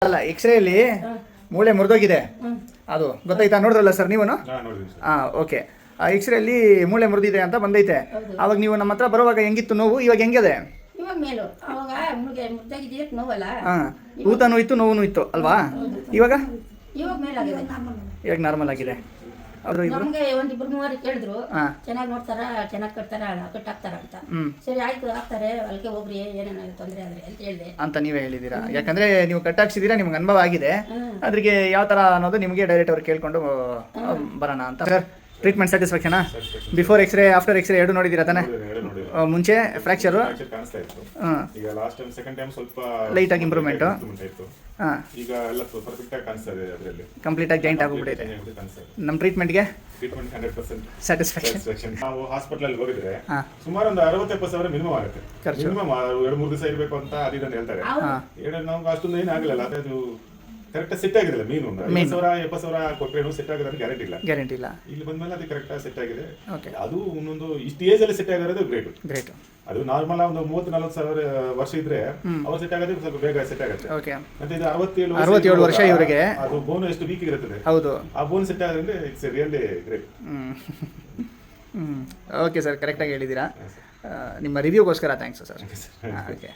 ಅಲ್ಲ ಎಕ್ಸ್ರೇಯಲ್ಲಿ ಮೂಳೆ ಮುರಿದೋಗಿದೆ ಅದು ಗೊತ್ತಾಯ್ತಾ? ನೋಡಿದ್ರಲ್ಲ ಸರ್ ನೀವು? ಹಾಂ, ಓಕೆ. ಆ ಎಕ್ಸ್ರೇಯಲ್ಲಿ ಮೂಳೆ ಮುರಿದಿದೆ ಅಂತ ಬಂದೈತೆ. ಅವಾಗ ನೀವು ನಮ್ಮ ಹತ್ರ ಬರುವಾಗ ಹೆಂಗಿತ್ತು ನೋವು, ಇವಾಗ ಹೆಂಗಿದೆ? ಹಾಂ, ಊತನೂ ಇತ್ತು, ನೋವು ಇತ್ತು ಅಲ್ವಾ? ಇವಾಗ ನಾರ್ಮಲ್ ಆಗಿದೆ. ನಮಗೆ ಒಂದಿಬ್ರು ಮೂವರು ಕೇಳಿದ್ರು, ಚೆನ್ನಾಗಿ ನೋಡ್ತಾರ, ಚೆನ್ನಾಗಿ ಕಟ್ಟಾಕ್ತಾರ ಅಂತ. ಸರಿ ಆಯ್ತು, ಹಾಕ್ತಾರೆ, ಅಲ್ಲಿಗೆ ಹೋಗ್ರಿ, ಏನೇನ ತೊಂದರೆ ಆದ್ರೆ ಅಂತ ಹೇಳಿದೆ ಅಂತ ನೀವೇ ಹೇಳಿದ್ದೀರಾ. ಯಾಕಂದ್ರೆ ನೀವು ಕಟ್ಟಾಕ್ಸಿದ್ದೀರಾ, ನಿಮ್ಗೆ ಅನುಭವ ಆಗಿದೆ. ಅದ್ರಿಗೆ ಯಾವ ತರ ಅನ್ನೋದು ನಿಮಗೆ ಡೈರೆಕ್ಟ್ ಅವ್ರು ಕೇಳ್ಕೊಂಡು ಬರೋಣ ಅಂತ. ಸರ್, ಟ್ರೀಟ್ಮೆಂಟ್ ಸ್ಯಾಟಿಸ್ಫ್ಯಾಕ್ಷನಾ? ಬಿಫೋರ್ ಎಕ್ಸ್ರೇ ಆಫ್ಟರ್ ಎಕ್ಸ್ರೇ ಎರಡು ನೋಡಿದ್ದೀರಾ ತಾನೆ? ಮುಂಚೆ ಫ್ರಾಕ್ಚರು, ಈಗ ಲಾಸ್ಟ್ ಟೈಮ್ ಸೆಕೆಂಡ್ ಟೈಮ್ ಸ್ವಲ್ಪ ಲೈಟ್ ಆಗಿ ಇಂಪ್ರೂವ್ಮೆಂಟ್, ಹಾಂ, ಈಗ ಎಲ್ಲ ಪರ್ಫೆಕ್ಟ್ ಆಗಿ ಕಾಣಿಸ್ತಾ ಇದೆ. ಅದರಲ್ಲಿ ಕಂಪ್ಲೀಟ್ ಆಗಿ ಜಾಯಿಂಟ್ ಆಗಿಬಿಟ್ಟಿದೆ. ನಮ್ಮ ಟ್ರೀಟ್ಮೆಂಟ್ಗೆ 100% ಸ್ಯಾಟಿಸ್ಫ್ಯಾಕ್ಷನ್. ನಾವು ಹಾಸ್ಪಿಟಲ್ ಅಲ್ಲಿ ಹೋಗಿದ್ರೆ ಸುಮಾರು ಒಂದು 60-70 ಸಾವಿರ ಮಿನಿಮಮ್ ಆಗುತ್ತೆ. ಮಿನಿಮಮ್ 2-3 ದಿವಸ ಇರಬೇಕು ಅಂತ ಅದನ್ನ ಹೇಳ್ತಾರೆ. ನಮ್ಗೆ ಅಷ್ಟೊಂದು ಏನಾಗಲಿಲ್ಲ. ಅದು ಕರೆಕ್ಟ್ ಸೆಟ್ ಆಗಿರಲ್ಲ. ಮೀನು 70 ಸಾವಿರ ಕೊಟ್ಟರೆ ಸೆಟ್ ಆಗೋದಕ್ಕೆ ಗ್ಯಾರಂಟಿ ಇಲ್ಲ. ಇಲ್ಲಿ ಬಂದ್ಮೇಲೆ ಅದು ಕರೆಕ್ಟ್ ಸೆಟ್ ಆಗಿದೆ. ಅದು ಒಂದೊಂದು ಇಷ್ಟು ಏಜ್ ಅಲ್ಲಿ ಸೆಟ್ ಆಗಿರೋದು ಗ್ರೇಟ್. ಅದು ನಾರ್ಮಲ್ ಒಂದು 30-40 ಸಾವಿರ ವರ್ಷ ಇದ್ರೆ ಅವ್ರು ಸೆಟ್ ಆಗೋದು ಸ್ವಲ್ಪ ಬೇಗ ಸೆಟ್ ಆಗುತ್ತೆ. ಮತ್ತೆ ಇದು 67 ವರ್ಷ ಇವರಿಗೆ. ಅದು ಬೋನ್ ಎಷ್ಟು ವೀಕ್ ಇರುತ್ತದೆ. ಹೌದು, ಆ ಬೋನ್ ಸೆಟ್ ಆಗೋದ್ರಿಂದ it's really great. Okay sir, ಕರೆಕ್ಟಾಗಿ ಹೇಳಿದ್ದೀರಾ. ನಿಮ್ಮ ರಿವ್ಯೂಗೋಸ್ಕರ ಥ್ಯಾಂಕ್ಸ್ ಸರ್. ಓಕೆ.